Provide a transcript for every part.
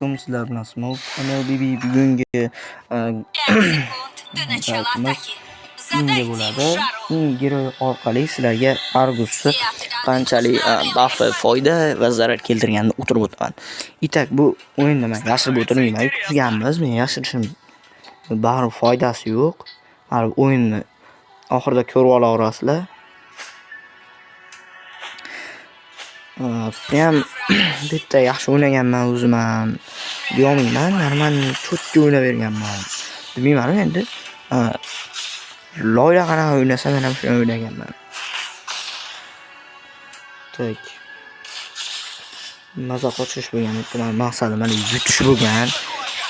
Sizlar bilan Smoke MLBB bugungi saytimiz inga bo'ladi. Ingiro orqali sizlarga Argusni qanchalik buffi foyda va zarar keltirganini o'tirib o'taman. Itak bu o'yinda men yashirib o'tirmayman. Tuzganmiz, men yashirishim baribir foydasi yo'q. Baribir o'yinni oxirida ko'rib olaverasizlar. Prям bitta yaxshi o'ynaganman o'zim ham deyolmayman, normalniy cho'tga o'ynaverganman. Bilmayman endi. Loyla qanaqa o'ynasa men ham shuni o'ynaganman. Tak. Maza qochish bo'lgan bitta maqsadim mana yutish bo'lgan.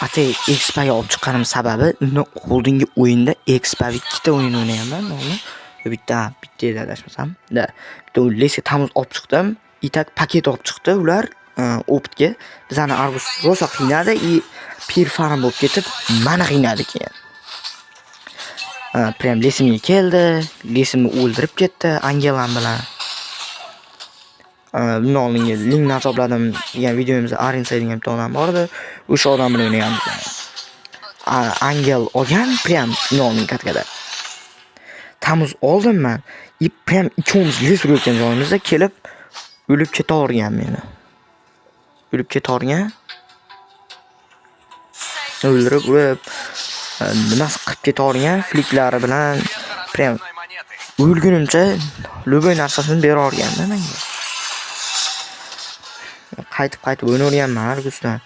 Atay Xpa'ga olib chiqqanim sababi uni oldingi o'yinda Xpa ikkita o'yin o'ynaganman, to'g'rimi? Bitta edi adashmasam. Bitta Lesga tamuz olib chiqdim. Itak paket olib chiqdi ular optga. Bizani Argus rosa qiynadi, pir farm bo'lib ketib, mana qiynadi keyin. Prem Lesimga keldi, Lesimni o'ldirib ketdi Angelan bilan. Bundan oldingi linkni hisobladim degan videomizda Arinsa degan bitta odam bor edi. O'sha odam bilan o'ynaganmiz. Angel olgan Prem noning katkada. Tamuz oldim men. Prem ikkovimiz les urayotgan joyimizda kelib o'lib ketavergan meni. O'lib ketavergan. O'ldirib, nimasi qilib ketavergan fliklari bilan prям o'lgunimcha любой narsasini beraverganda menga. Qaytib o'ynaverganman Argusdan.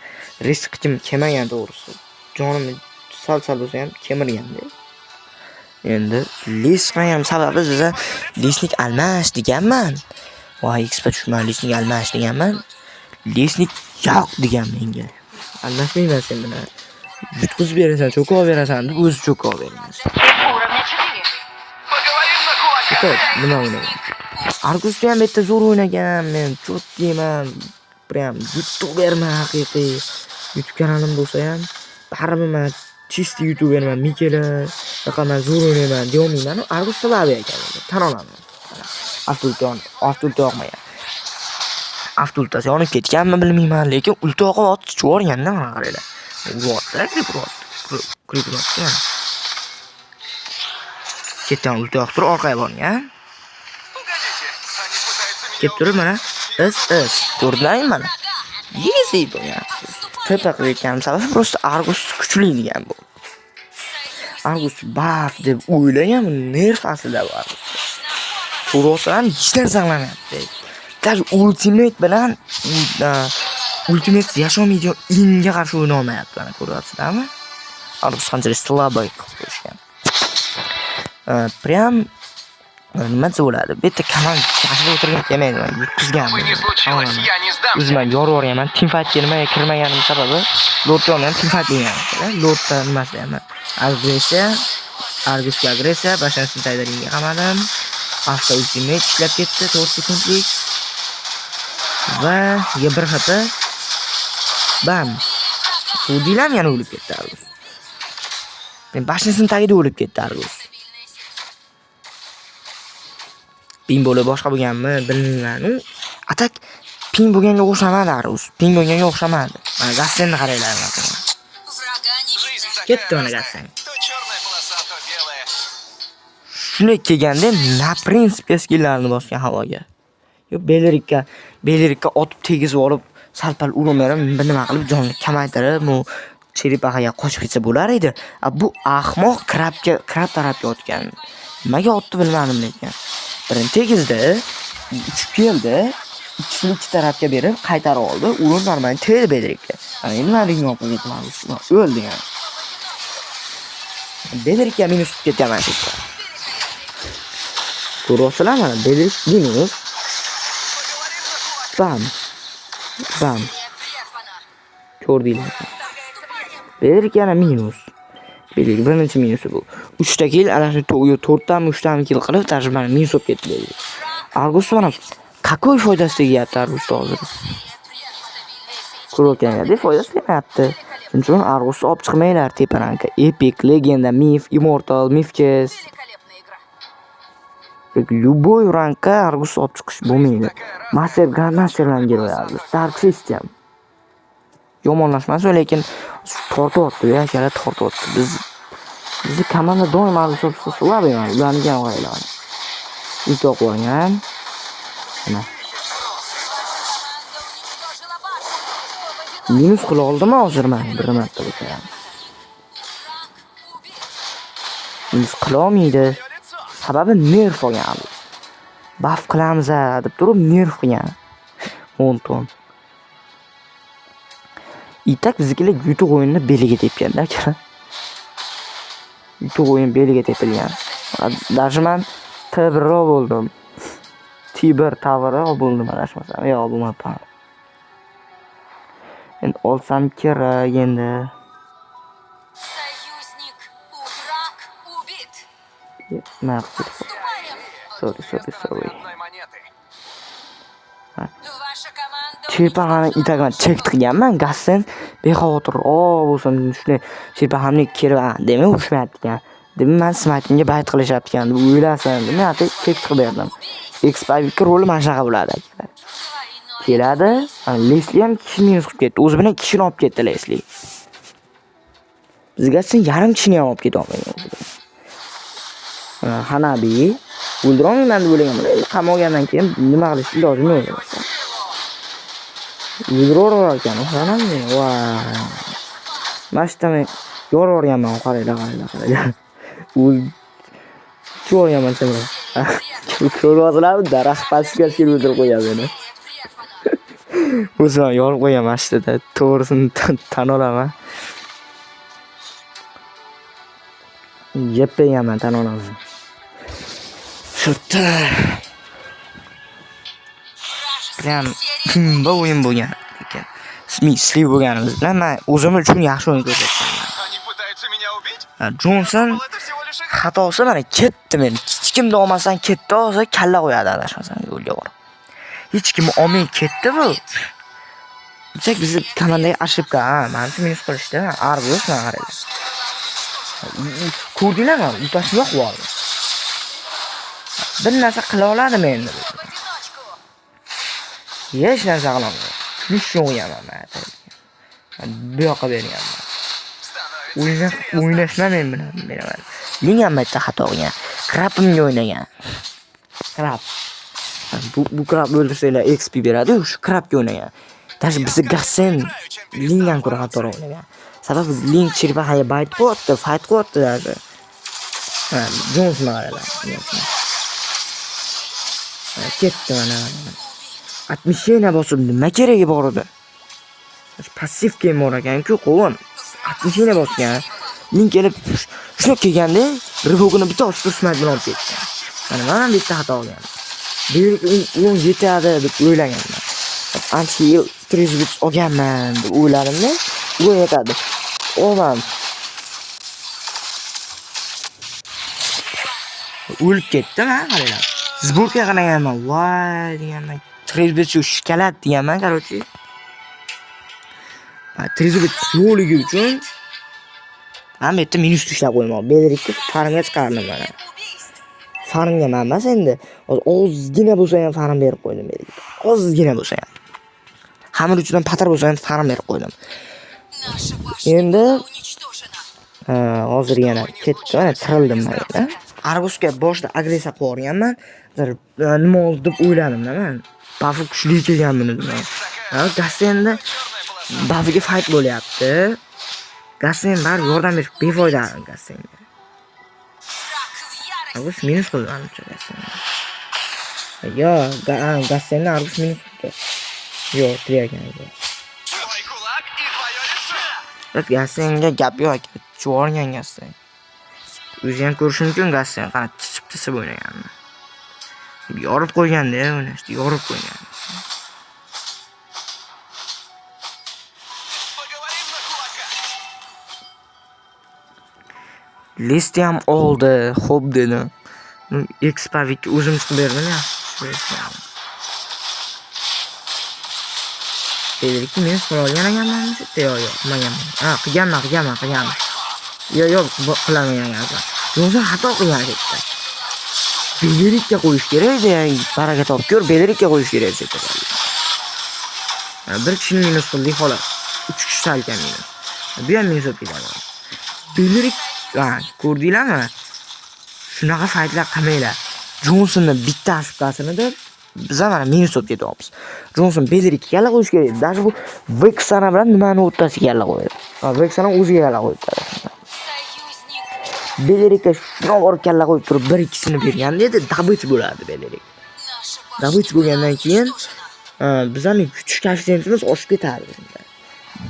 Riskim kelmagan to'g'risi. Jonimni sal bo'lsa ham kemirganda. Endi Lesga ham sababi siza Lesnik almash deganman. Voy Xpa tushmanlikni almash deganman. Lesnik yo'q degan menga. Almashmayman sen bilan. Yutkizib berasan, cho'kib berasan deb o'zi cho'kib beraman. Nima o'ynagan? Argusda ham bitta zo'r o'ynagan, men cho't deyman. Prям yutib berma haqiqiy. YouTube kanalim bo'lsa ham baribir men chisti youtuberman, Mikela, raqamdan zo'r o'ynayman deyolmayman. Argus sababi ekan, tan olaman. Avtulta yoqmagan. Avtultasi yonib ketganmi bilmayman, lekin ulta yoqib otib chiqarganda mana qaranglar. Urotda, kripurotda. Ketdan ulta yoqib turib orqaga borgan. Kelib turib mana ko'rdingmi mana? Easy bo'lgan. Tepa qilgan sababi просто Argus kuchli degan bu. Argus buff deb o'ylagan, nerf aslida bu Argus. To'g'risidan hech narsa qilmayapti. Даже ultimate bilan ultimate yashamaydigan inga qarshi o'yna olmayapti, mana ko'ryapsizlarmi? Argus qanchalik slabay qilib qo'yishgan. Prям nima bo'ladi? Bitta kanal tashib o'tirgan kelmaydi, yutkizgan. O'zim yoraverganman, teamfight kirmaganim sababi Lordga ham teamfight bo'lgan. Lordda nimasi ham Argusga agressiya, bashasini taydaringga qamadim. Hafta ultimate ishlab ketdi 4 sekundlik. Va bir xata bam. Udilam yana o'lib ketdi Argus. Men bashasini tagida o'lib ketdi Argus. Ping bo'lib boshqa bo'lganmi bilmayman. Atak ping bo'lganga o'xshamadi Argus. Ping bo'lganga o'xshamadi. Mana Gassenni qaranglar mana. Ketdi mana Gassen. Shuni kelganda na prinsip skillarni bosgan havoga. Yo Belerikka otib tegizib olib salpal urmayram, nima qilib jonni kamaytirib, bu cheripaxaga qochib ketsa bo'lar edi. Bu ahmoq krab tarafga otgan. Nimaga otdi bilmadim lekin. Birin tegizdi, uchib keldi, ikki tarafga berib qaytarib oldi. Urin normal tegdi Belerikka. Nima ringga olib ketman, o'ldi yani. Belerikka minus ketgan mana shu. Ko'rasizlar mana Belerik minus. Bam. Ko'rdinglar. Belerik yana minus. Belerik birinchi minusi bu. 3 ta kill, ana shu 4 tami 3 tami kill qilib, tarjimani minus olib ketdi. Argus mana qaqoy foydasi tegyapti Argus hozir. Ko'rayotganda foydasi tegyapti. Shuning uchun Argusni olib chiqmanglar teparanka. Epic, Legenda, Myth, Immortal, Mythchess. Любой rankka Argus olib chiqish bo'lmaydi. Master Grandmasterlarga qo'yadi. Dark System. yomonlashmasin, lekin tortyapti-ya, akalar tortyapti. Bizni komanda doim alishib slabый mana. Ularni ham qaranglar. Itoq bo'lgan. Mana. Minus qila oldimi hozir men bir marta bo'lsa ham. Minus qila olmaydi. Sababi nerf olgan. Buff qilamiz deb turib nerf qilgan. Monton. Itak bizga yutuq o'yinni beliga tepganda aka. Yutuq o'yin beliga tepilgan. Даже men T1 bo'ldim. T1 tavri bo'ldim adashmasam. Yo'q, bo'lmabman. Endi olsam kerak endi. Союзник враг убит. Maqsad. Sorry. Ваша команда Chirpahani itagan chek qilganman, Gassen bexavotir bo'lsin shunday Chirpahamni kelib demay ushmayapti ekan. Demak, men smaytingga bayt qilishyapti ekan deb o'ylasan. Men ati chek qilib berdim. X5 roli mana shunaqa bo'ladi aka. Keladi, Lesli ham kishi minus qilib ketdi. O'zi bilan kishini olib ketdi Lesli. Bizga sen yarim kishini ham olib ketolmagan o'zi. Hanabi o'ldirolmayman deb o'ylaganman. Qamoqgandan keyin nima qilish ilojim yo'q. O'ldiror ekan, Hanabi. Voy. Mashtami yororganman, qaranglar. Ko'ryaman seni. Ko'rvazlar daraxt pastga kelib o'tirib qo'yadi meni. O'zim yorib qo'yaman mashtada. To'g'risini tan olaman. Yeppayaman tan olaman. Shutta. Prям kimba o'yin bo'lgan ekan. Smisli bo'lganimiz bilan men o'zim uchun yaxshi o'yin ko'rsatdim. Они пытаются меня убить? Johnson Это всего lишь игра. xatosi mana ketdi men. Hech kimni olmasdan ketdi, hozir kalla qo'yadi adashmasam yo'lga borib. Hech kimni olmay ketdi bu. Chek bizni komandaga ошибка, mana shu minus qilishdi. Argus mana qaranglar. Ko'rdinglarmi? Utash yo'q bor. Bir narsa qila oladimi endi? Hech narsa qila olmaydi. Hech o'ynamayman men. Bu yoqqa berganman. O'ynashma men bilan beraman. Men ham bitta xato qilgan. Krapimga o'ynagan. Krap. Bu krap o'ldirsanglar XP beradi, shu krapga o'ynagan. Даже bizni Gassen Lingdan ko'ra xato o'ynagan. Sababi Ling Chirpahaga bayt qo'ydi, fight qo'ydi даже. Johnson qaranglar. Ketdi mana. 60 yana bosib nima keragi bor edi? Passiv game bor ekan-ku, qo'von. 60 yana bosgan. Ling kelib shuni kelganda, rivogini bitta osib bilan olib ketgan. Mana bitta xato olgan. Bu yetadi deb o'ylaganman. Ancha 300 bit olganman deb o'yladim-da, bu yetadi. O'man. O'lib ketdi-ma, qaranglar. Zburga qaraganman. Voy deganman. 300 bit shikalat deganman, короче. 300 bit yo'ligi uchun men bitta minus ushlab qo'ymoq. Belerikni farmga chiqardim mana. Farmga men emas endi. Ozgina bo'lsa ham farm berib qo'ydim Belerikga. Ozgina bo'lsa ham. Xamir uchidan patar bo'lsa ham farm berib qo'ydim. Endi hozir yana ketdi, mana tirildim men. Argusga boshda agressiya qilganman. Nima oldi deb o'yladim-da men. Buff kuchli kelgan buni. Gassenda Buffga fight bo'lyapti. Gassen bar yordam berib befoyda Gassenga. Argus minus qilgan Gassen. Yo, Gassenni Argus minus qildi. Yo, triyagan. Твой кулак и твое лицо. Gassenga gap yo'q, cho'rgan Gassen. O'zi ham ko'rish mumkin Gassen qana chiqib o'ynaganmi. Yorib qo'yganda, o'ynashdi, yorib qo'ygan. Поговорим на кулака. List ham oldi, xo'p dedi. X-Pavik o'zim chiqib berdim ya. Belerikni men qilgan ekanman, yo'q, qilmaganman. Qilganman. Yo'q, qilmagan ekanman. O'zi xato qilgan ekan. Belerikka qo'yish kerak edi, baraka topib ko'r, Belerikka qo'yish kerak edi. Bir kishini minus qildik xolos. 3 kishi salgan meni. Bu ham men hisobga olaman. Belirik, ko'rdinglarmi? Shunaqa faytlar qilmanglar. Jonsonni bitta ошибкасini deb biz mana minus olib ketyapmiz. Jonson Belerikiga yalla qo'yish kerak. Даже bu Vexana bilan nimani o'rtasiga yalla qo'yadi. Vexana o'ziga yalla qo'yibdi. Союзник. Belerikka shuna borib kalla qo'yib turib 1-2sini berganda edi, dabich bo'lardi Belerik. Наша Dabich bo'lgandan keyin bizning kuchish koeffitsiyentimiz oshib ketardi.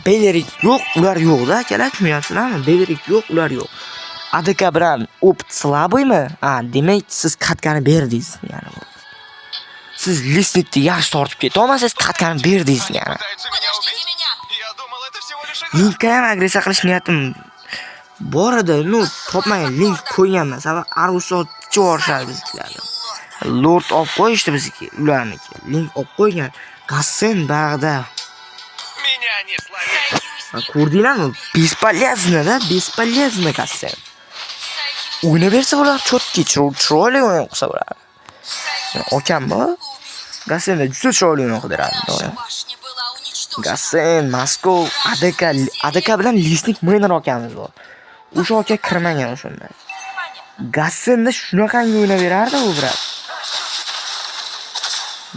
Belerik yo'q, ular yo'q-da, akalar, tushunyapsizlarmi? Belerik yo'q, ular yo'q. ADK bilan opit slabıymi? Demak, siz katkani berdingiz, ya'ni. Siz listnikni yaxshi tortib keta olmasiz, katkani berdingiz, ya'ni. Пытаются меня Подождите убить? меня. Я думал, это всего лишь игра. Linkka ham agressiya qilish niyatim bor edi, topmagan link qo'yganman. Sabab Arusot cho'rshadi bizlarni. Lord olib qo'yishdi bizniki, ularniki. Link olib qo'ygan. Qassen bag'da. Меня не словить. Ko'rdinglarmi? Бесполезно-da, бесполезно Qassen. O'ynab bersa bo'lar, chotki, chiroyli o'yin qilsa bo'ladi. Okammi? Qassen juda chiroyli o'yin qildiradi. Наша башня была уничтожена. Qassen, Moskov, ADK bilan Lisnik Miner okamiz bor. O'sha oka kirmagan o'shanda. Qassenda shunaqangi o'ynab berardi u brat.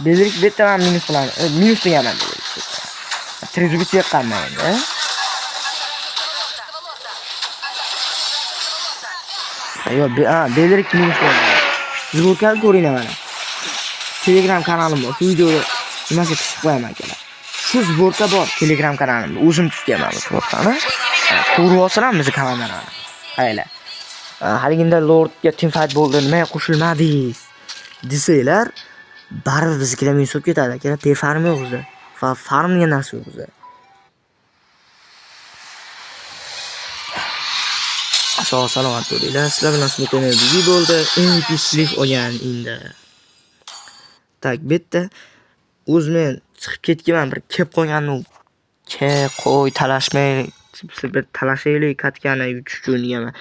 Belerik bitta ham minus bilan, minus deganman Belerik. Trezubitiga qolmaydi. Ayo, Belerik minus bo'ldi. Zvokan ko'ringlar mana. Telegram kanalim bor. Shu videoni nimasiga tushib qo'yaman akalar. Shu zborka bor Telegram kanalimda. O'zim tutganman bu zborkani. Ko'rib olsanglar bizni kanaldan. Qaranglar. Haliginda Lordga team fight bo'ldi, nimaga qo'shilmadingiz desanglar, baribir biznikilar minus bo'lib ketadi akalar. Farm yo'q bizda. Farm degan narsa yo'q bizda. Salomat bo'linglar. Sizlar bilan smoke'ni bizi bo'ldi. Eng kuchli o'yin endi. Tak, bitta o'zim chiqib ketganman, bir kelib qolganni qo'y talashmay, bir talashaylik katkani uchun deganman.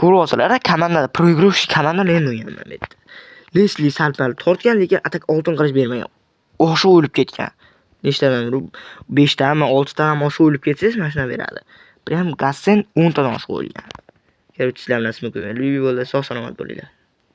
Ko'rib olsalar, komandada proigrovchi komandalar ham o'ynaganman bu yerda. Lesli salpal tortgan, lekin atak oltin qilish bermagan. O'sha o'lib ketgan. Nechtadan 5 tami, 6 tami o'sha o'lib ketsangiz mashina beradi. Prям Qassen 10 tadan oshib o'lgan. Ko'rib sizlar bilan smoke bo'ldi. Sog' salomat bo'linglar.